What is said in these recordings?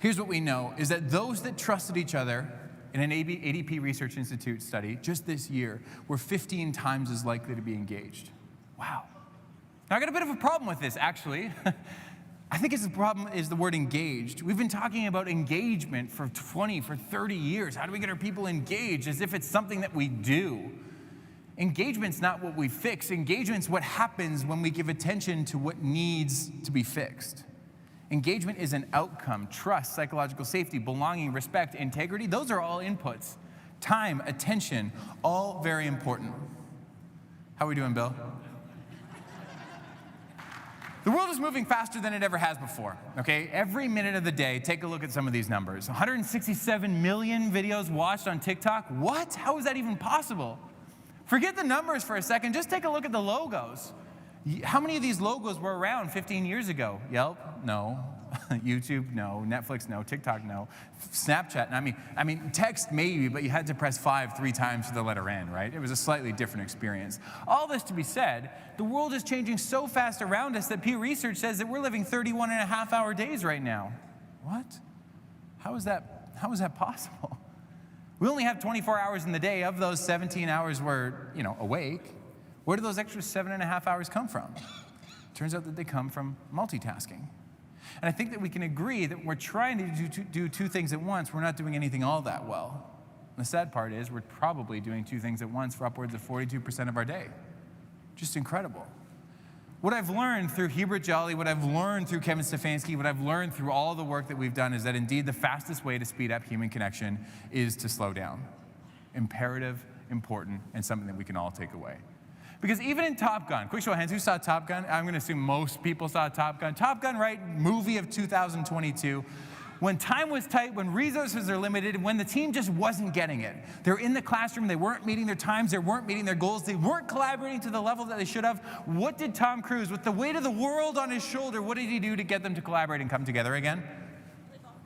Here's what we know, is that those that trusted each other in an ADP Research Institute study just this year were 15 times as likely to be engaged. Wow. Now, I got a bit of a problem with this, actually. I think the problem is the word engaged. We've been talking about engagement for 20, for 30 years. How do we get our people engaged? As if it's something that we do. Engagement's not what we fix. Engagement's what happens when we give attention to what needs to be fixed. Engagement is an outcome. Trust, psychological safety, belonging, respect, integrity, those are all inputs. Time, attention, all very important. How are we doing, Bill? The world is moving faster than it ever has before, okay? Every minute of the day, take a look at some of these numbers. 167 million videos watched on TikTok. What? How is that even possible? Forget the numbers for a second. Just take a look at the logos. How many of these logos were around 15 years ago? Yelp? No. YouTube? No. Netflix? No. TikTok? No. Snapchat? I mean, text maybe, but you had to press 5 3 times for the letter N, right? It was a slightly different experience. All this to be said, the world is changing so fast around us that Pew Research says that we're living 31.5-hour days right now. What? How is that possible? We only have 24 hours in the day. Of those, 17 hours we're, awake. Where do those extra 7.5 hours come from? Turns out that they come from multitasking. And I think that we can agree that we're trying to do two things at once. We're not doing anything all that well. And the sad part is we're probably doing two things at once for upwards of 42% of our day. Just incredible. What I've learned through Hubert Jolly, what I've learned through Kevin Stefanski, what I've learned through all the work that we've done is that indeed the fastest way to speed up human connection is to slow down. Imperative, important, and something that we can all take away. Because even in Top Gun, quick show of hands, who saw Top Gun? I'm going to assume most people saw Top Gun. Top Gun, right? Movie of 2022. When time was tight, when resources are limited, when the team just wasn't getting it. They're in the classroom, they weren't meeting their times, they weren't meeting their goals, they weren't collaborating to the level that they should have. What did Tom Cruise, with the weight of the world on his shoulder, what did he do to get them to collaborate and come together again?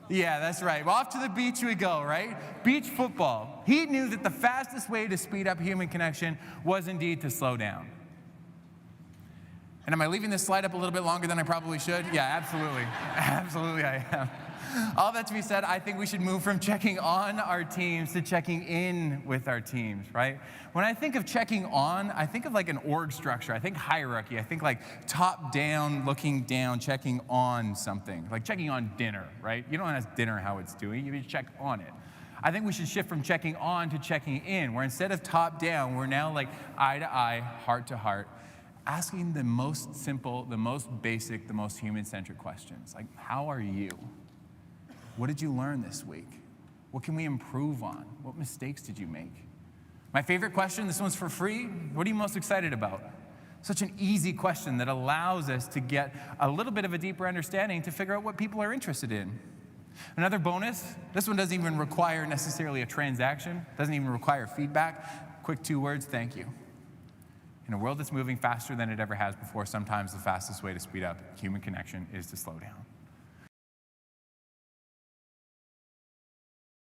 Yeah, that's right. Well, off to the beach we go, right? Beach football. He knew that the fastest way to speed up human connection was indeed to slow down. And am I leaving this slide up a little bit longer than I probably should? Yeah, absolutely. Absolutely I am. All that to be said, I think we should move from checking on our teams to checking in with our teams, right? When I think of checking on, I think of like an org structure. I think hierarchy. I think like top down, looking down, checking on something. Like checking on dinner, right? You don't ask dinner how it's doing. You just check on it. I think we should shift from checking on to checking in, where instead of top down, we're now like eye to eye, heart to heart, asking the most simple, the most basic, the most human-centric questions. Like, how are you? What did you learn this week? What can we improve on? What mistakes did you make? My favorite question, this one's for free. What are you most excited about? Such an easy question that allows us to get a little bit of a deeper understanding to figure out what people are interested in. Another bonus, this one doesn't even require necessarily a transaction, doesn't even require feedback. Quick 2 words, thank you. In a world that's moving faster than it ever has before, sometimes the fastest way to speed up human connection is to slow down.